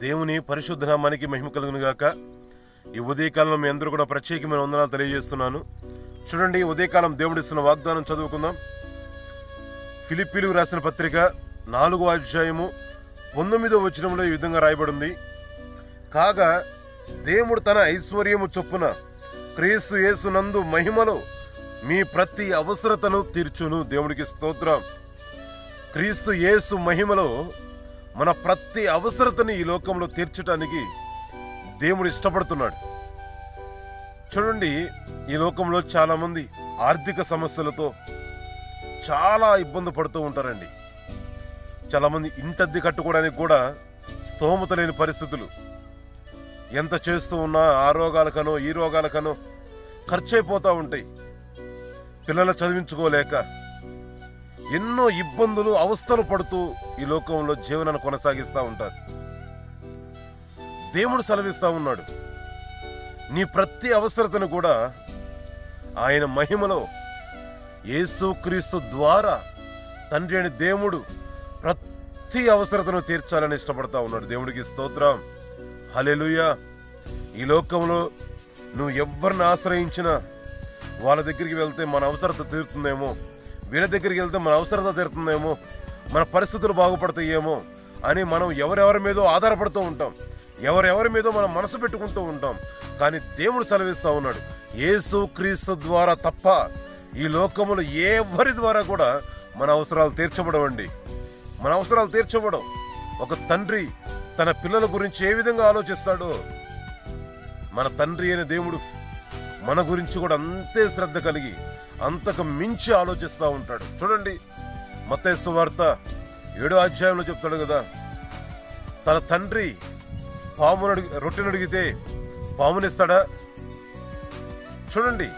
దేవుని పరిశుద్ధ నామానికి మహిమ కలుగును గాక. ఈ ఉదయకాలంలో మీ అందరూ కూడా ప్రత్యేకమైన వందనాలు తెలియజేస్తున్నాను. చూడండి, ఉదయకాలం దేవుడిస్తున్న వాగ్దానం చదువుకుందాం. ఫిలిప్పీలకు రాసిన పత్రిక 4వ అధ్యాయము 19వ వచనంలో ఈ విధంగా రాయబడింది. కాగా దేవుడు తన ఐశ్వర్యము చొప్పున క్రీస్తు యేసునందు మహిమలో మీ ప్రతి అవసరతను తీర్చును. దేవుడికి స్తోత్రం. క్రీస్తు యేసు మహిమలో మన ప్రతి అవసరతని ఈ లోకంలో తీర్చడానికి దేవుడు ఇష్టపడుతున్నాడు. చూడండి, ఈ లోకంలో చాలా మంది ఆర్థిక సమస్యలతో చాలా ఇబ్బంది పడుతూ ఉంటారండి. చాలా మంది ఇంటద్దె కట్టుకోవడానికి కూడా స్తోమత లేని పరిస్థితులు. ఎంత చేస్తూ ఉన్నా ఆ రోగాలకనో ఈ రోగాలకనో ఖర్చు అయిపోతూ ఉంటాయి. పిల్లలు చదివించుకోలేక ఎన్నో ఇబ్బందులు అవస్థలు పడుతూ ఈ లోకంలో జీవనాన్ని కొనసాగిస్తూ ఉంటారు. దేవుడు సెలవిస్తూ ఉన్నాడు, నీ ప్రతి అవసరతను కూడా ఆయన మహిమలో యేసుక్రీస్తు ద్వారా తండ్రి అని దేవుడు ప్రతి అవసరతను తీర్చాలని ఇష్టపడతా ఉన్నాడు. దేవుడికి స్తోత్రం. హల్లెలూయా. ఈ లోకంలో నువ్వు ఎవరిని ఆశ్రయించినా వాళ్ళ దగ్గరికి వెళ్తే మన అవసరత తీరుతుందేమో, వీళ్ళ దగ్గరికి వెళ్తే మన అవసరత తీరుతుందేమో, మన పరిస్థితులు బాగుపడతాయేమో అని మనం ఎవరెవరి మీదో ఆధారపడుతూ ఉంటాం. ఎవరెవరి మీదో మనం మనసు పెట్టుకుంటూ ఉంటాం. కానీ దేవుడు సెలవిస్తూ ఉన్నాడు, యేసుక్రీస్తు ద్వారా తప్ప ఈ లోకములో ఎవరి ద్వారా కూడా మన అవసరాలు తీర్చబడవండి. మన అవసరాలు తీర్చబడవు. ఒక తండ్రి తన పిల్లల గురించి ఏ విధంగా ఆలోచిస్తాడో మన తండ్రి అయిన దేవుడు మన గురించి కూడా అంతే శ్రద్ధ కలిగి అంతకు మించి ఆలోచిస్తూ ఉంటాడు. చూడండి, మత్తయి సువార్త 7వ అధ్యాయంలో చెప్తాడు కదా, తన తండ్రి రొట్టెను అడిగితే పామునిస్తాడా? చూడండి,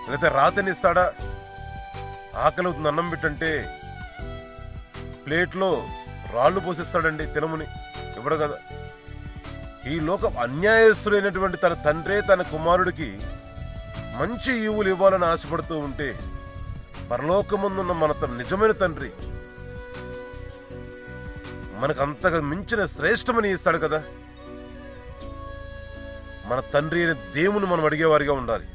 లేకపోతే రాతనిస్తాడా? ఆకలి అవుతుంది అన్నం పెట్టంటే ప్లేట్లో రాళ్ళు పోసిస్తాడండి తినముని? ఇవ్వడు కదా. ఈ లోకం అన్యాయస్తుడైనటువంటి తన తండ్రే తన కుమారుడికి మంచి ఈవులు ఇవ్వాలని ఆశపడుతూ ఉంటే పరలోకమందున్న మన నిజమైన తండ్రి మనకు అంతగా మించిన శ్రేష్టమని ఇస్తాడు కదా. మన తండ్రి అయిన దేవుని మనం అడిగేవారిగా ఉండాలి.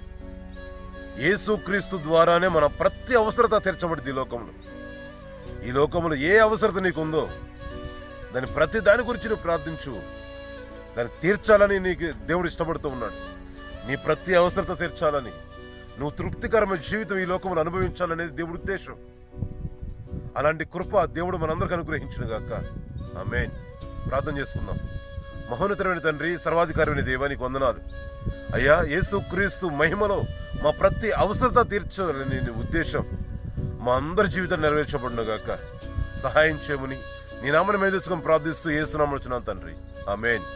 యేసుక్రీస్తు ద్వారానే మన ప్రతి అవసరత తీర్చబడింది ఈ లోకంలో. ఈ లోకంలో ఏ అవసరత నీకుందో దాని ప్రతి దాని గురించి నువ్వు ప్రార్థించు. దాన్ని తీర్చాలని నీకు దేవుడు ఇష్టపడుతూ ఉన్నాడు. నీ ప్రతి అవసరత తీర్చాలని, నువ్వు తృప్తికరమైన జీవితం ఈ లోకంలో అనుభవించాలనేది దేవుడి ఉద్దేశం. అలాంటి కృప దేవుడు మనందరికి అనుగ్రహించును గాక. ఆమేన్. ప్రార్థన చేసుకుందాం. మహోన్నతమైన తండ్రి, సర్వాధికారమైన దేవా, నీకు వందనాలు అయ్యా. యేసుక్రీస్తు మహిమలో మా ప్రతి అవసరత తీర్చాలని నీ ఉద్దేశం మా అందరి జీవితం నెరవేర్చబడును గాక. సహాయం చేయమని నీ నామమున మీద ప్రార్థిస్తూ యేసు నామమున తండ్రి. ఆమేన్.